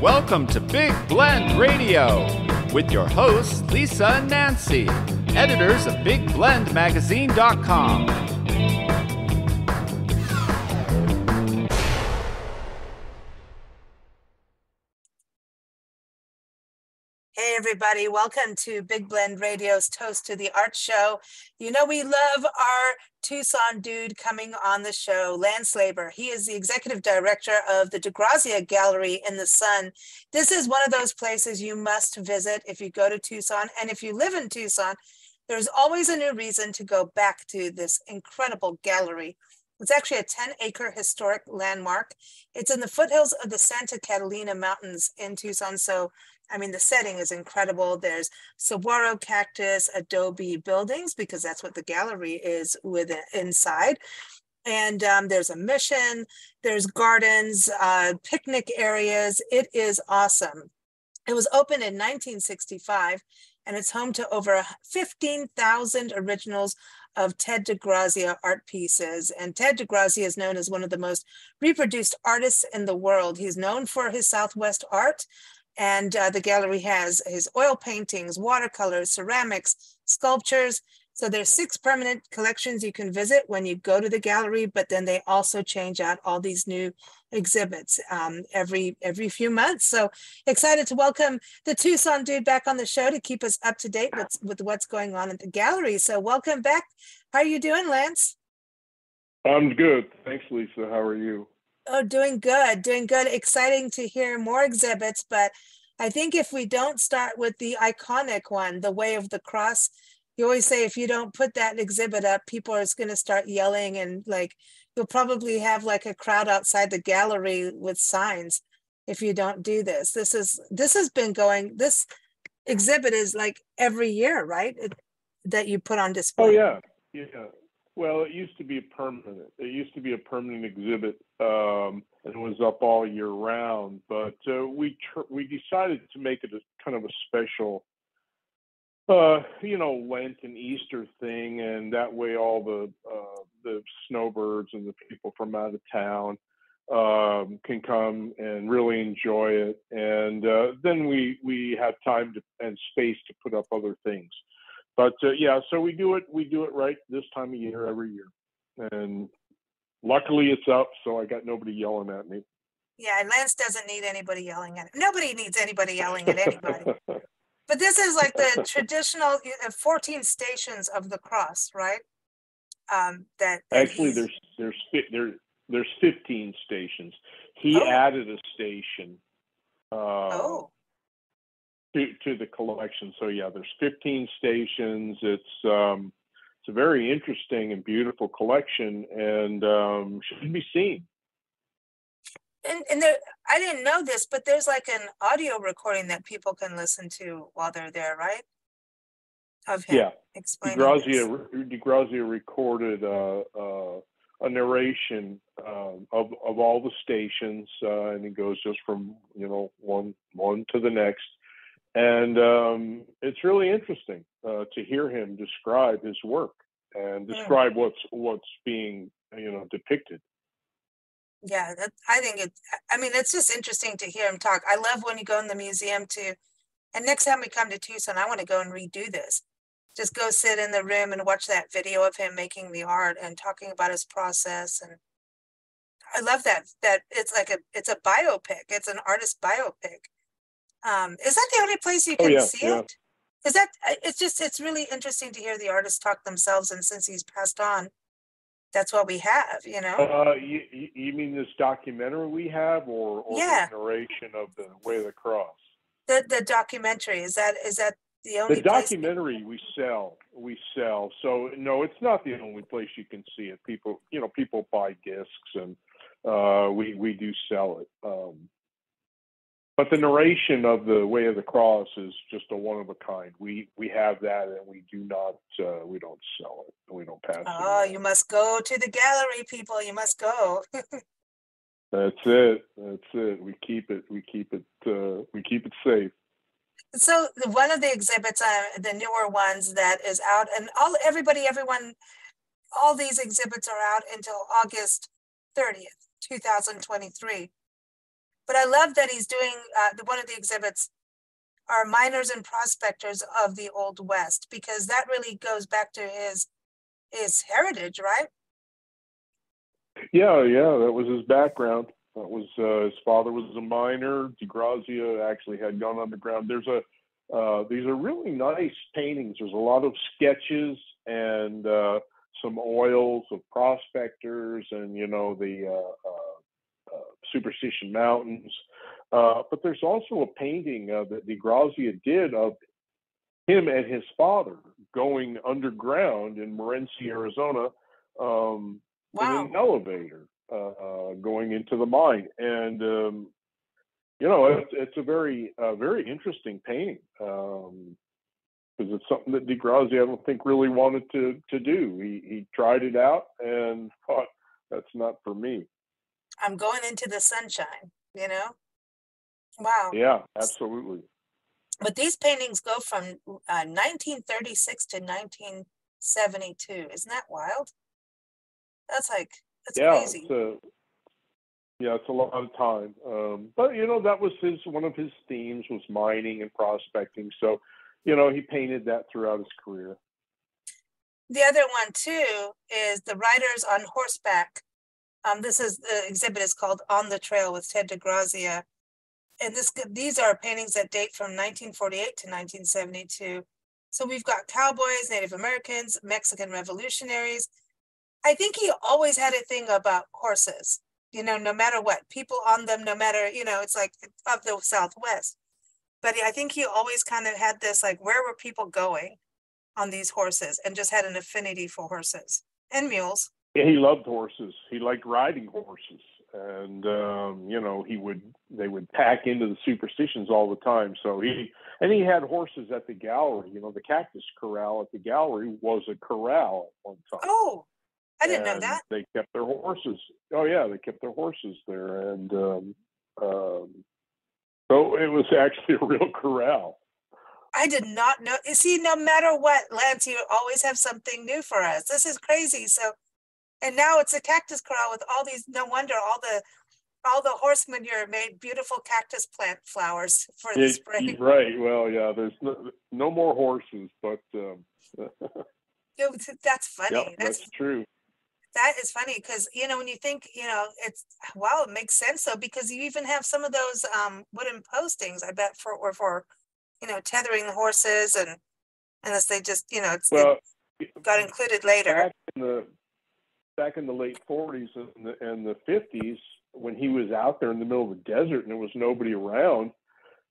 Welcome to Big Blend Radio with your hosts, Lisa and Nancy, editors of BigBlendMagazine.com. Hey everybody, welcome to Big Blend Radio's Toast to the Art Show. You know we love our Tucson dude coming on the show, Lance Laber. He is the executive director of the DeGrazia Gallery in the Sun. This is one of those places you must visit if you go to Tucson. And if you live in Tucson, there's always a new reason to go back to this incredible gallery. It's actually a 10-acre historic landmark. It's in the foothills of the Santa Catalina Mountains in Tucson. So I mean, the setting is incredible. There's saguaro cactus, adobe buildings, because that's what the gallery is inside. And there's a mission, there's gardens, picnic areas. It is awesome. It was opened in 1965, and it's home to over 15,000 originals of Ted DeGrazia art pieces. And Ted DeGrazia is known as one of the most reproduced artists in the world. He's known for his Southwest art. And the gallery has his oil paintings, watercolors, ceramics, sculptures. So there's 6 permanent collections you can visit when you go to the gallery, but then they also change out all these new exhibits every few months. So excited to welcome the Tucson dude back on the show to keep us up to date with what's going on at the gallery. So welcome back. How are you doing, Lance? I'm good. Thanks, Lisa. How are you? Oh, doing good, doing good. Exciting to hear more exhibits, but I think if we don't start with the iconic one, the Way of the Cross, you always say if you don't put that exhibit up, people are going to start yelling, and like you'll probably have like a crowd outside the gallery with signs if you don't do this. This has been going, this exhibit is like every year, right? That you put on display. Oh yeah, yeah. Well, it used to be permanent. It used to be a permanent exhibit, and it was up all year round. But we decided to make it a kind of a special, Lent and Easter thing, and that way all the snowbirds and the people from out of town can come and really enjoy it. And then we have time and space to put up other things. But yeah, so we do it right this time of year every year, and luckily it's up, so I got nobody yelling at me. Yeah, Lance doesn't need anybody yelling at him. Nobody needs anybody yelling at anybody. But this is like the traditional 14 stations of the cross, right? Actually, there's 15 stations. He added a station. To the collection. So yeah, there's 15 stations. It's a very interesting and beautiful collection, and should be seen. And there, I didn't know this, but there's like an audio recording that people can listen to while they're there, right? Of him explaining DeGrazia recorded a narration of all the stations, and it goes just from one to the next. And it's really interesting to hear him describe his work and describe what's being depicted. Yeah, it's just interesting to hear him talk. I love when you go in the museum too. And next time we come to Tucson, I want to go and redo this. Just go sit in the room and watch that video of him making the art and talking about his process. And I love that it's a biopic. It's an artist biopic. Is that the only place you can see it? Is that it's really interesting to hear the artists talk themselves, and since he's passed on, that's what we have, You mean this documentary we have, or the narration of the Way of the Cross? The documentary, is that the only the documentary we sell. So no, it's not the only place you can see it. People buy discs, and we do sell it. But the narration of the Way of the Cross is just a one of a kind. We have that, and we don't sell it. We don't pass it. Oh, you must go to the gallery, people. You must go. That's it. We keep it safe. So one of the exhibits, the newer ones that is out, and everyone, all these exhibits are out until August 30th, 2023. But I love that he's doing one of the exhibits are miners and prospectors of the Old West, because that really goes back to his heritage, right? Yeah, that was his background. That was his father was a miner. DeGrazia actually had gone underground. These are really nice paintings. There's a lot of sketches and some oils of prospectors and the Superstition Mountains. But there's also a painting that DeGrazia did of him and his father going underground in Morenci, Arizona, in Wow. an elevator going into the mine. And it's a very interesting painting because it's something that DeGrazia I don't think really wanted to do. He tried it out and thought, that's not for me. I'm going into the sunshine, Wow. Yeah, absolutely. But these paintings go from 1936 to 1972. Isn't that wild? That's crazy. It's a lot of time. But that was one of his themes was mining and prospecting. So, he painted that throughout his career. The other one too is the Riders on Horseback. The exhibit is called On the Trail with Ted DeGrazia. And these are paintings that date from 1948 to 1972. So we've got cowboys, Native Americans, Mexican revolutionaries. I think he always had a thing about horses, no matter what, people on them, no matter, it's like of the Southwest. But I think he always kind of had this, like, where were people going on these horses, and just had an affinity for horses and mules. Yeah, he loved horses. He liked riding horses. And, they would pack into the Superstitions all the time. So he had horses at the gallery. The Cactus Corral at the gallery was a corral at one time. Oh, I didn't know that. They kept their horses. Oh, yeah, they kept their horses there. And so it was actually a real corral. I did not know. See, no matter what, Lance, you always have something new for us. This is crazy. So, and now it's a cactus corral with all these, no wonder all the horse manure made beautiful cactus plant flowers for the spring. Right. Well, yeah, there's no more horses, but that's funny. Yeah, that's true. That is funny because, when you think, it's, wow, it makes sense though, because you even have some of those wooden postings, I bet, for tethering the horses, and unless they just, it got included later. Back in the late 40s and the 50s, when he was out there in the middle of the desert and there was nobody around,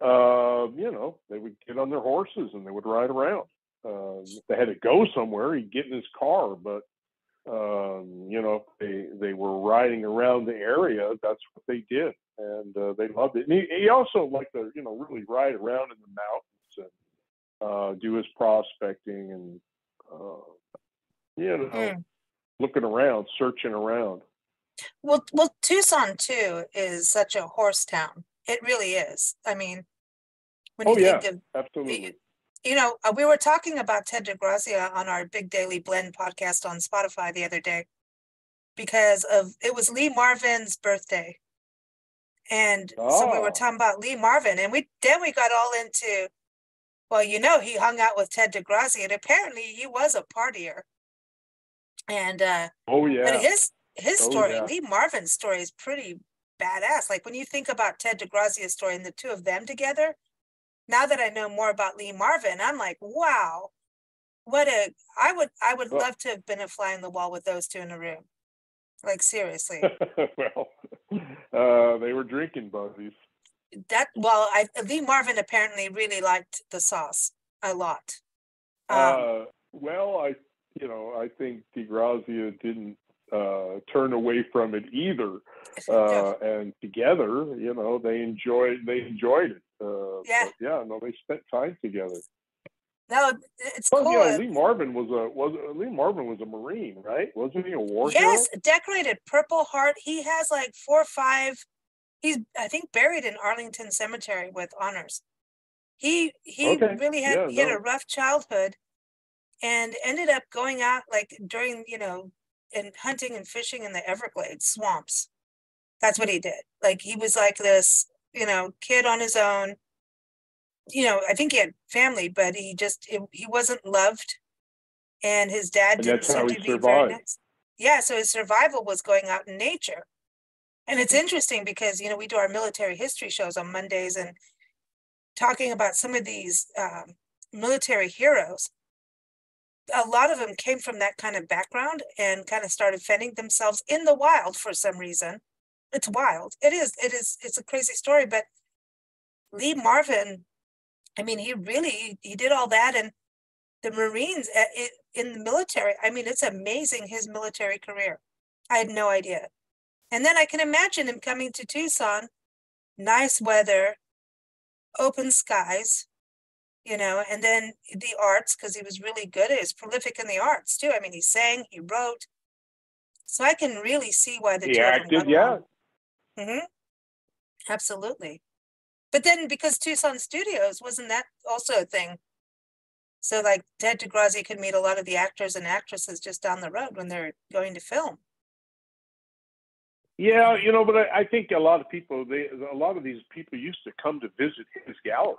they would get on their horses and they would ride around. If they had to go somewhere, he'd get in his car, but they were riding around the area. That's what they did, and they loved it. And he also liked to really ride around in the mountains and do his prospecting and looking around, searching around. Well, Tucson too is such a horse town. It really is. I mean, when you think of, absolutely. We were talking about Ted DeGrazia on our Big Daily Blend podcast on Spotify the other day, because it was Lee Marvin's birthday. And so we were talking about Lee Marvin, and we got all into, well, he hung out with Ted DeGrazia, and apparently he was a partier. And but his story, Lee Marvin's story, is pretty badass. Like when you think about Ted DeGrazia's story and the two of them together, now that I know more about Lee Marvin, I'm like, wow, I would love to have been a fly on the wall with those two in a room. Like, seriously. Well, they were drinking buddies. Lee Marvin apparently really liked the sauce a lot. Well, I think DeGrazia didn't turn away from it either. And together, they enjoyed it. They spent time together. No, it's cool. Yeah, Lee Marvin was a Marine, right? Wasn't he a war hero? Yes, decorated Purple Heart. He has like 4 or 5. He's, I think, buried in Arlington Cemetery with honors. He really had he had a rough childhood, and ended up going out like during and hunting and fishing in the Everglades swamps. That's what he did. Like, he was like this, kid on his own. I think he had family, but he wasn't loved. And his dad And didn't that's how seem he to be very survived. nice. Yeah, so his survival was going out in nature. And it's interesting because, we do our military history shows on Mondays and talking about some of these military heroes. A lot of them came from that kind of background and kind of started fending themselves in the wild for some reason. It's wild. It's a crazy story, but Lee Marvin, I mean, he did all that. And the Marines in the military, I mean, it's amazing, his military career. I had no idea. And then I can imagine him coming to Tucson, nice weather, open skies, and then the arts, because he was really good. He was prolific in the arts too. I mean, he sang, he wrote. So I can really see why the He two of them acted, got yeah. along. Mm-hmm. Absolutely. But then because Tucson Studios, wasn't that also a thing? So like Ted DeGrazia could meet a lot of the actors and actresses just down the road when they're going to film. Yeah, but I think a lot of these people used to come to visit his gallery.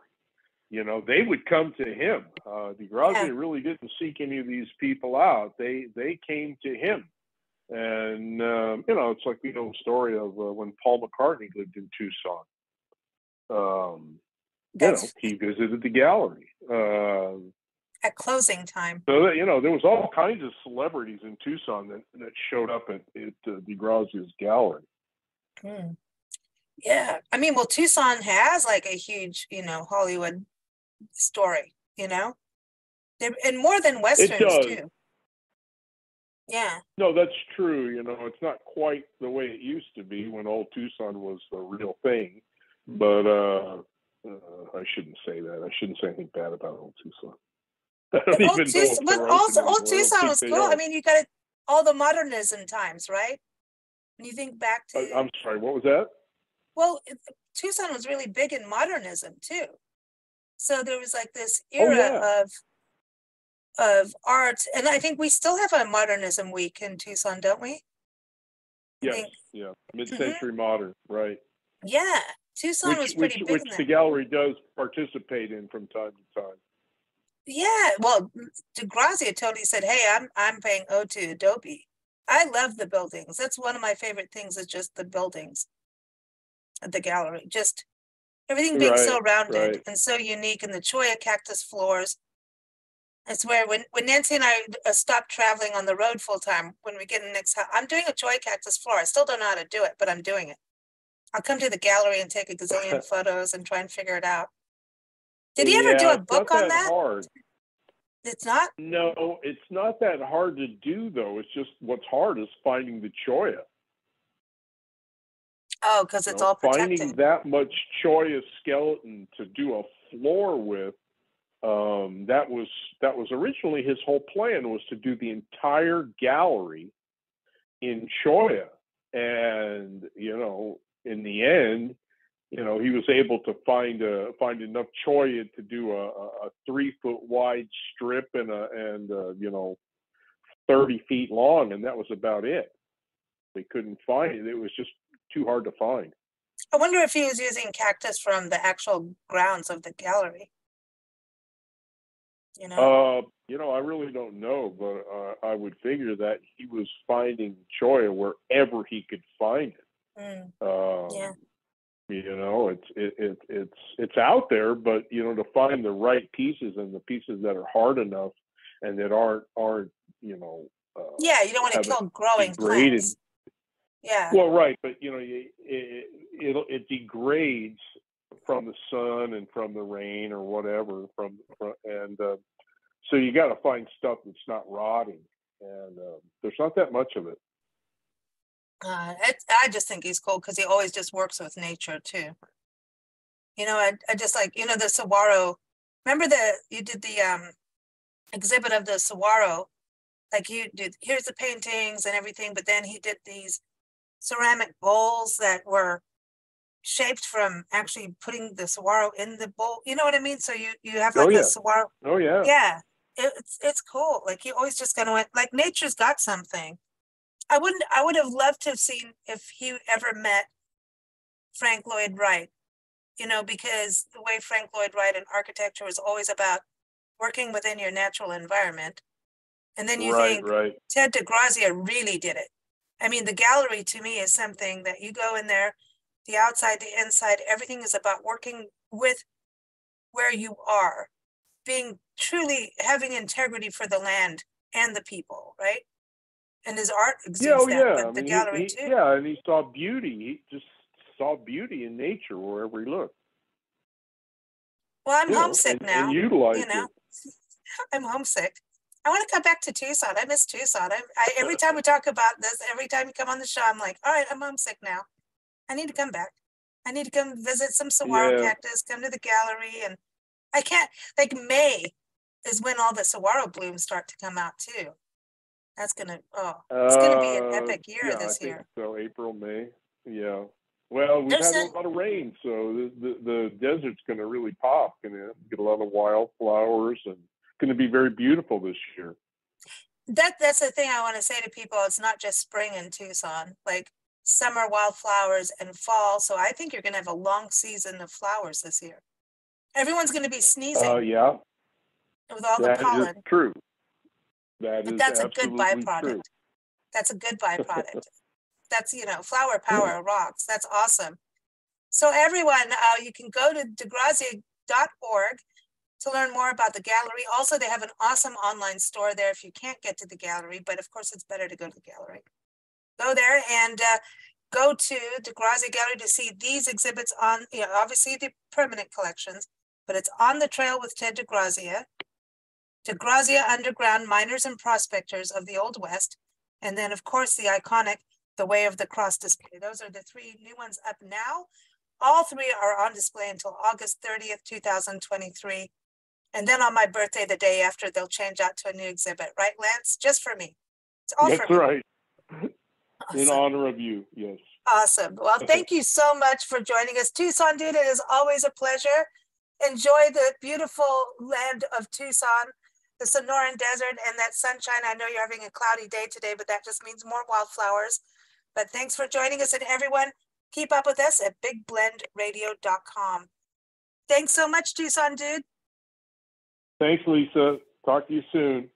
They would come to him. DeGrazia really didn't seek any of these people out. They came to him. And, it's like the old story of when Paul McCartney lived in Tucson. He visited the gallery. At closing time. So, there was all kinds of celebrities in Tucson that showed up at DeGrazia's gallery. Yeah. I mean, well, Tucson has like a huge, Hollywood story, and more than Westerns too. Yeah. No, that's true. It's not quite the way it used to be when old Tucson was the real thing. But I shouldn't say that. I shouldn't say anything bad about old Tucson. Old Tucson was cool. I mean, you got all the modernism times, right? When you think back to... I'm sorry, what was that? Well, Tucson was really big in modernism too. So there was like this era of art, and I think we still have a modernism week in Tucson, don't we? Yes, yeah, mid-century modern, right? Yeah, Tucson was pretty big. Which the gallery does participate in from time to time. Yeah, well, DeGrazia totally said, "Hey, I'm paying ode to Adobe. I love the buildings. That's one of my favorite things, is just the buildings at the gallery. Just everything being so rounded and so unique, and the cholla cactus floors. It's where when Nancy and I stopped traveling on the road full time, when we get in the next house, I'm doing a cholla cactus floor. I still don't know how to do it, but I'm doing it. I'll come to the gallery and take a gazillion photos and try and figure it out. Did he ever do a book on that? Hard. It's not? No, it's not that hard to do, though. It's just what's hard is finding the cholla. Oh, because it's all protected. Finding that much cholla skeleton to do a floor with, that was originally his whole plan, was to do the entire gallery in cholla. And, in the end, he was able to find enough cholla to do a 3-foot wide strip and 30 feet long, and that was about it. They couldn't find it. It was just too hard to find. I wonder if he was using cactus from the actual grounds of the gallery. I really don't know, but I would figure that he was finding cholla wherever he could find it. Yeah. It's out there, but to find the right pieces and the pieces that are hard enough and that aren't you don't want to kill growing degraded plants. Yeah. Well, right, but it degrades from the sun and from the rain or whatever, so you got to find stuff that's not rotting, and there's not that much of it. I just think he's cool because he always just works with nature too. I just like, the saguaro. Remember you did the exhibit of the saguaro, like you did, here's the paintings and everything, but then he did these ceramic bowls that were shaped from actually putting the saguaro in the bowl. You know what I mean? So you have like the saguaro. Oh yeah. Yeah. It's cool. Like you always just kind of went, like nature's got something. I would have loved to have seen if he ever met Frank Lloyd Wright, because the way Frank Lloyd Wright in architecture was always about working within your natural environment. And then you think Ted DeGrazia really did it. I mean, the gallery to me is something that you go in there, the outside, the inside, everything is about working with where you are, being truly having integrity for the land and the people, right? And his art exudes that with the gallery too. Yeah, and he saw beauty. He just saw beauty in nature wherever he looked. Well, I'm homesick now. And utilized it. I'm homesick. I want to come back to Tucson. I miss Tucson. Every time we talk about this, every time you come on the show, I'm like, all right, I'm homesick now. I need to come back. I need to come visit some saguaro cactus, come to the gallery. And I can't, like May is when all the saguaro blooms start to come out too. That's going to, it's going to be an epic year this year. So April, May. Yeah. Well, we've had a lot of rain, so the desert's going to really pop. Going to get a lot of wildflowers, and it's going to be very beautiful this year. That's the thing I want to say to people. It's not just spring in Tucson, like summer wildflowers and fall. So I think you're going to have a long season of flowers this year. Everyone's going to be sneezing. Yeah. With all the pollen. That is true. That's a good byproduct. True. That's a good byproduct. That's, flower power rocks. That's awesome. So everyone, you can go to DeGrazia.org to learn more about the gallery. Also, they have an awesome online store there if you can't get to the gallery, but of course it's better to go to the gallery. Go there and go to DeGrazia Gallery to see these exhibits on, obviously the permanent collections, but it's On the Trail with Ted DeGrazia, DeGrazia Underground Miners and Prospectors of the Old West, and then of course the iconic The Way of the Cross display. Those are the 3 new ones up now. All 3 are on display until August 30th, 2023. And then on my birthday, the day after, they'll change out to a new exhibit. Right, Lance? Just for me. It's all for me. That's right. Awesome. In honor of you, yes. Awesome. Well, thank you so much for joining us. Tucson Dude, it is always a pleasure. Enjoy the beautiful land of Tucson, the Sonoran Desert, and that sunshine. I know you're having a cloudy day today, but that just means more wildflowers. But thanks for joining us, and everyone, keep up with us at bigblendradio.com. Thanks so much, Tucson Dude. Thanks, Lisa. Talk to you soon.